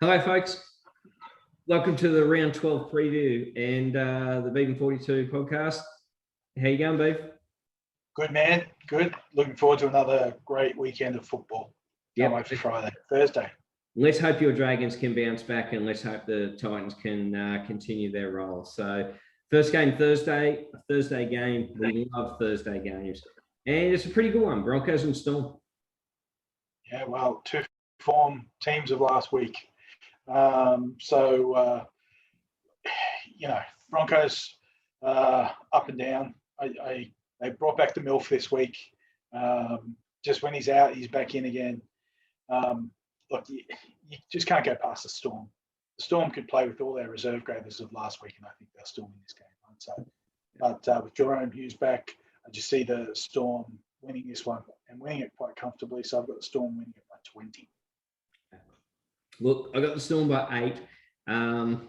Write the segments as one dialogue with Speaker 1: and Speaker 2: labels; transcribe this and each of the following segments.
Speaker 1: Hello, folks. Welcome to the Round 12 preview and the Beef and 42 podcast. How you going, Beef?
Speaker 2: Good, man. Good. Looking forward to another great weekend of football. Can't wait for Thursday.
Speaker 1: Let's hope your Dragons can bounce back, and let's hope the Titans can continue their role. So, first game Thursday, a Thursday game. We love Thursday games. And it's a pretty good one, Broncos and Storm.
Speaker 2: Yeah, well, two form teams of last week. Broncos up and down. They brought back the MILF this week. Just when he's out, he's back in again. Look, you just can't go past the Storm. The Storm could play with all their reserve graders of last week, and I think they'll still win this game. Right? So, with Jerome Hughes back, I just see the Storm winning this one and winning it quite comfortably. So I've got the Storm winning it by 20.
Speaker 1: Look, I got the Storm by 8.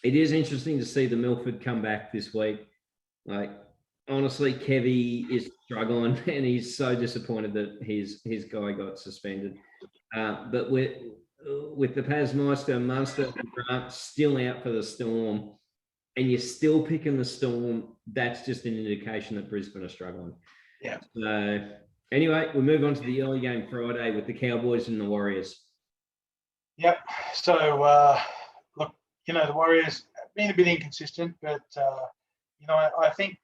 Speaker 1: It is interesting to see the Milford come back this week. Like, honestly, Kevy is struggling, and he's so disappointed that his guy got suspended. But with the Pasmeister, Munster, and Grant still out for the Storm, and you're still picking the Storm, that's just an indication that Brisbane are struggling.
Speaker 2: Yeah.
Speaker 1: So, anyway, we move on to the early game Friday with the Cowboys and the Warriors.
Speaker 2: Yep. So, look, the Warriors have been a bit inconsistent, but, I think,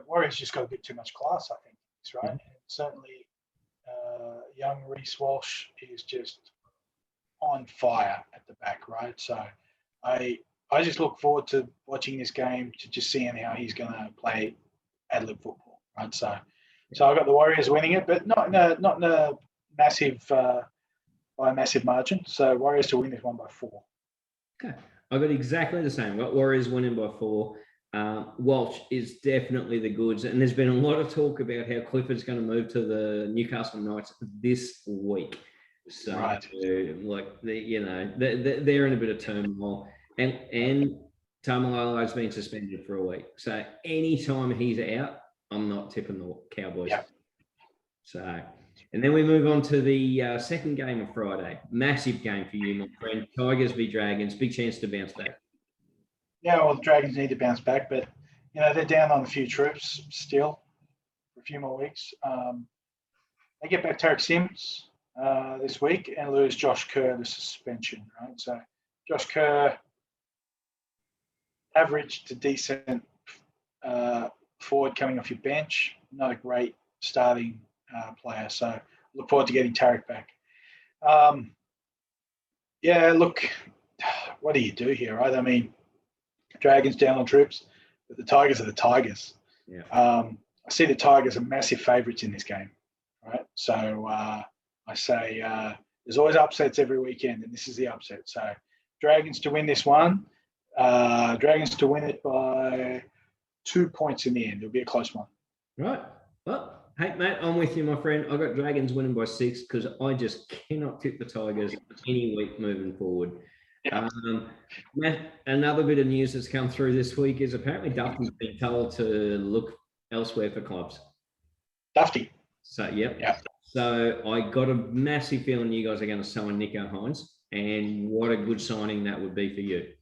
Speaker 2: Warriors just got a bit too much class, I think, right? Mm-hmm. And certainly, young Reece Walsh is just on fire at the back, right? So, I just look forward to watching this game, to just seeing how he's going to play ad-lib football, right? So I got the Warriors winning it, but not in a massive by a massive margin. So Warriors to win this one by 4.
Speaker 1: Okay, I got exactly the same. I got Warriors winning by 4. Walsh is definitely the goods, and there's been a lot of talk about how Clifford's going to move to the Newcastle Knights this week. So,
Speaker 2: right.
Speaker 1: they're in a bit of turmoil, and Tamalolo's been suspended for a week. So anytime he's out, I'm not tipping the Cowboys.
Speaker 2: Yep.
Speaker 1: So, and then we move on to the second game of Friday. Massive game for you, my friend. Tigers v Dragons. Big chance to bounce back.
Speaker 2: Yeah, well, the Dragons need to bounce back, but, they're down on a few troops still for a few more weeks. They get back Tarek Sims this week and lose Josh Kerr to suspension, right? So Josh Kerr, average to decent forward coming off your bench, not a great starting player. So look forward to getting Tarek back. Look, what do you do here, right? I mean, Dragons down on troops, but the Tigers are the Tigers.
Speaker 1: Yeah.
Speaker 2: I see the Tigers are massive favourites in this game, right? So I say there's always upsets every weekend, and this is the upset. So Dragons to win this one. Dragons to win it by 2 points in the end. It'll be a close one.
Speaker 1: Right. Well, hey, mate, I'm with you, my friend. I got Dragons winning by 6 because I just cannot tip the Tigers any week moving forward.
Speaker 2: Yeah.
Speaker 1: Matt, another bit of news that's come through this week is apparently Duffy's been told to look elsewhere for clubs.
Speaker 2: Duffy.
Speaker 1: So, yep.
Speaker 2: Yeah.
Speaker 1: So I got a massive feeling you guys are going to sign Nico Hines, and what a good signing that would be for you.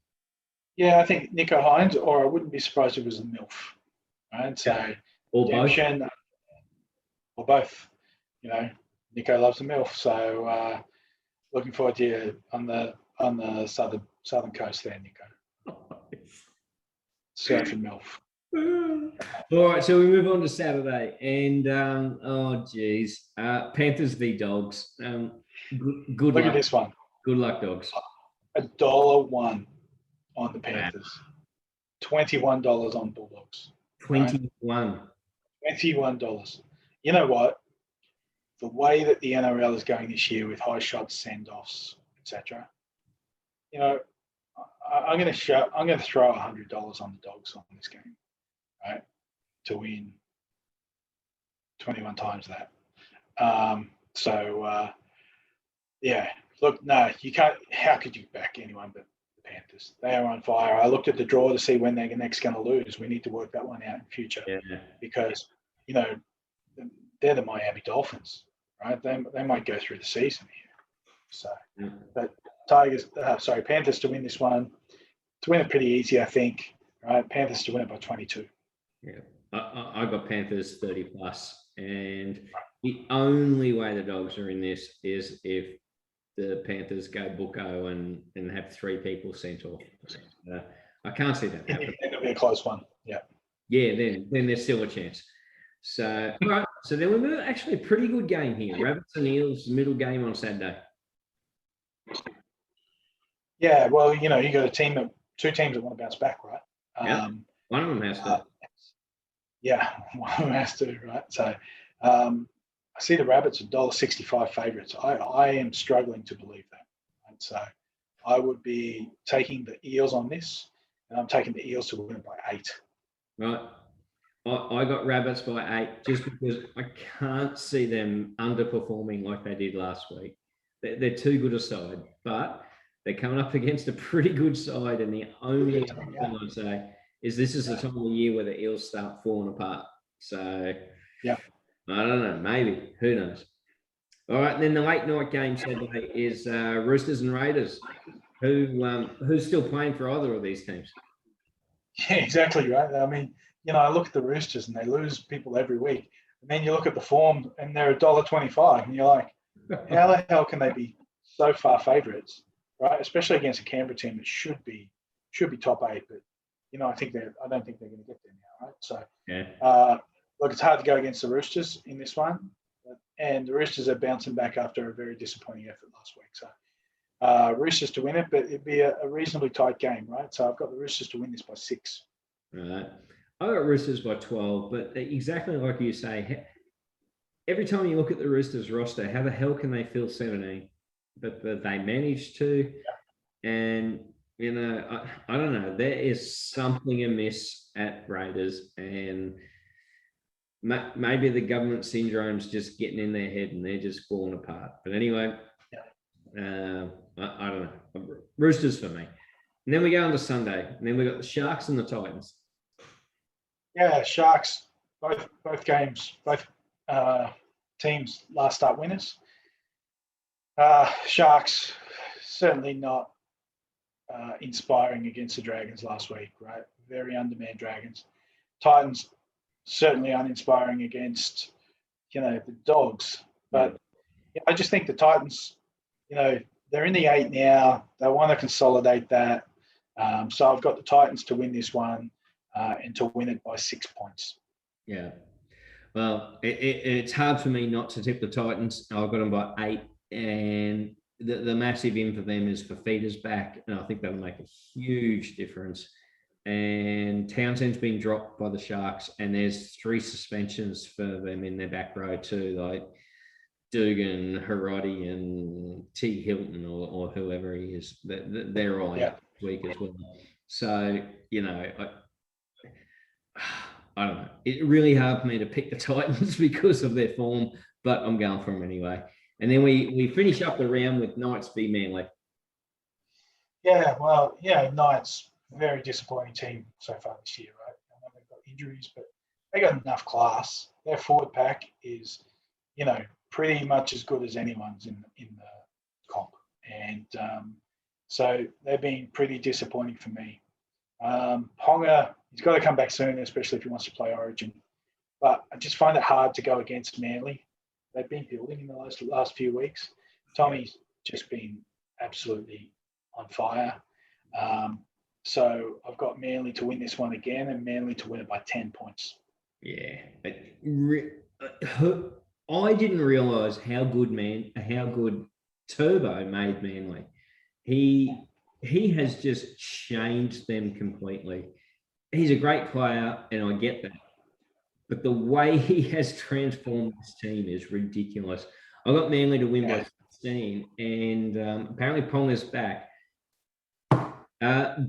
Speaker 2: Yeah, I think Nico Hines, or I wouldn't be surprised if it was a MILF, right? So,
Speaker 1: or both.
Speaker 2: Or both. Nico loves a MILF, so looking forward to you on the southern coast there, Nico. Surfing MILF.
Speaker 1: All right, so we move on to Saturday, and Panthers v Dogs. Good
Speaker 2: Look
Speaker 1: luck.
Speaker 2: at this one.
Speaker 1: Good luck, Dogs.
Speaker 2: $1 on the Panthers. $21 on Bulldogs.
Speaker 1: 21.
Speaker 2: $21. You know what? The way that the NRL is going this year with high shots, send-offs, etc. I'm going to throw $100 on the Dogs on this game, right? To win 21 times that. Look, no, you can't. How could you back anyone but the Panthers? They are on fire. I looked at the draw to see when they're next going to lose. We need to work that one out in future because they're the Miami Dolphins, right? They might go through the season here. So, but Panthers to win this one. To win it pretty easy, I think. Right, Panthers to win it by 22.
Speaker 1: Yeah, I got Panthers 30 plus, and the only way the Dogs are in this is if the Panthers go bucko and have 3 people sent off. I can't see that happen.
Speaker 2: It'll be a close one. Yeah.
Speaker 1: Yeah, then there's still a chance. So, all right. So then we've got actually a pretty good game here. Rabbits and Eels, middle game on Saturday.
Speaker 2: Yeah, well, you got two teams that want to bounce back, right?
Speaker 1: Yeah. One of them has to.
Speaker 2: Yeah, one of them has to, right? So I see the Rabbits $1.65 favourites. I am struggling to believe that. Right? So I would be taking the Eels on this, and I'm taking the Eels to win it by 8.
Speaker 1: Right. I got Rabbits by 8 just because I can't see them underperforming like they did last week. They're too good a side, but they're coming up against a pretty good side, and the only thing I'd say is this is the time of the year where the Eels start falling apart. So,
Speaker 2: yeah,
Speaker 1: I don't know. Maybe. Who knows? All right. And then the late night game Saturday is Roosters and Raiders. Who's still playing for either of these teams?
Speaker 2: Yeah, exactly right. I mean, I look at the Roosters and they lose people every week. And then you look at the form and they're $1.25, and you're like, how the hell can they be so far favourites, right? Especially against a Canberra team that should be top 8, but I don't think they're going to get there now, right? So, look, it's hard to go against the Roosters in this one, and the Roosters are bouncing back after a very disappointing effort last week. So, Roosters to win it, but it'd be a reasonably tight game, right? So I've got the Roosters to win this by 6.
Speaker 1: Right. I got Roosters by 12, but exactly like you say, every time you look at the Roosters roster, how the hell can they fill 17? But they managed to, and I don't know. There is something amiss at Raiders, and maybe the government syndrome's just getting in their head, and they're just falling apart. But anyway, I don't know. Roosters for me. And then we go on to Sunday, and then we got the Sharks and the Titans.
Speaker 2: Yeah, Sharks. Both games, both teams last start winners. Sharks certainly not inspiring against the Dragons last week, right? Very undermanned Dragons. Titans certainly uninspiring against the Dogs, but I just think the Titans, they're in the 8 now. They want to consolidate that. So I've got the Titans to win this one and to win it by 6 points.
Speaker 1: Yeah. Well, it's hard for me not to tip the Titans. I've got them by 8, and the massive in for them is Fafita's back, and I think that'll make a huge difference. And Townsend's been dropped by the Sharks, and there's 3 suspensions for them in their back row too, like Dugan, Hiroti, and T. Hilton, or whoever he is. They're all out this week as well. So, I don't know. It's really hard for me to pick the Titans because of their form, but I'm going for them anyway. And then we finish up the round with Knights v Manly.
Speaker 2: Yeah, well, Knights, very disappointing team so far this year, right? I know they've got injuries, but they got enough class. Their forward pack is, pretty much as good as anyone's in the comp. And so they've been pretty disappointing for me. Ponga, he's got to come back soon, especially if he wants to play Origin. But I just find it hard to go against Manly. They've been building in the last few weeks. Tommy's just been absolutely on fire. So I've got Manly to win this one again, and Manly to win it by 10 points.
Speaker 1: Yeah. I didn't realise how good Turbo made Manly. He has just changed them completely. He's a great player, and I get that. But the way he has transformed this team is ridiculous. I got Manly to win by 16, and apparently Ponga's back.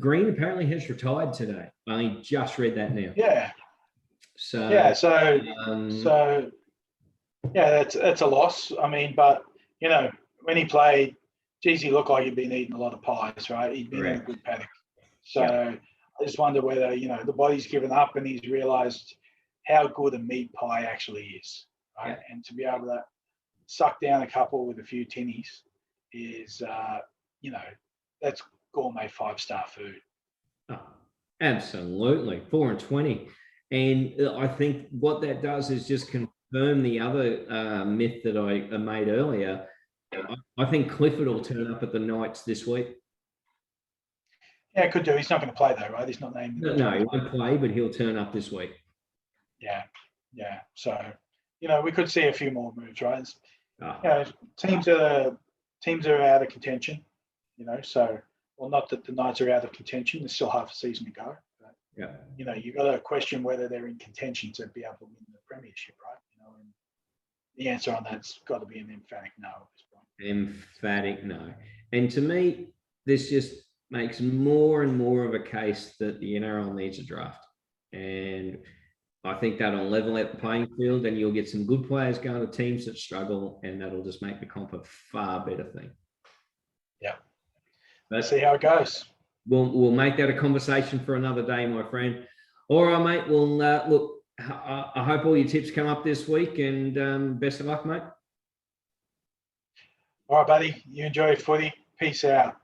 Speaker 1: Green apparently has retired today. I just read that now.
Speaker 2: Yeah.
Speaker 1: So
Speaker 2: that's a loss. I mean, but when he played, geez, he looked like he'd been eating a lot of pies, right? He'd been in a good paddock. So I just wonder whether the body's given up and he's realised how good a meat pie actually is, right? And to be able to suck down a couple with a few tinnies is, that's gourmet 5-star food.
Speaker 1: Oh, absolutely, 4-20. And I think what that does is just confirm the other myth that I made earlier. I think Clifford will turn up at the Knights this week.
Speaker 2: Yeah, could do. He's not going to play though, right? He's not named.
Speaker 1: No, he won't play, but he'll turn up this week.
Speaker 2: Yeah. So, we could see a few more moves, right?
Speaker 1: Oh.
Speaker 2: Teams are out of contention, so, well, not that the Knights are out of contention. There's still half a season to go. But,
Speaker 1: Yeah.
Speaker 2: You've got to question whether they're in contention to be able to win the premiership, right? And the answer on that's got to be an emphatic no at this point.
Speaker 1: Emphatic no. And to me, this just makes more and more of a case that the NRL needs a draft. And I think that'll level out the playing field, and you'll get some good players going to teams that struggle, and that'll just make the comp a far better thing.
Speaker 2: Yeah.
Speaker 1: Let's
Speaker 2: see how it goes.
Speaker 1: We'll make that a conversation for another day, my friend. All right, mate. Well, look, I hope all your tips come up this week, and best of luck, mate.
Speaker 2: All right, buddy. You enjoy footy. Peace out.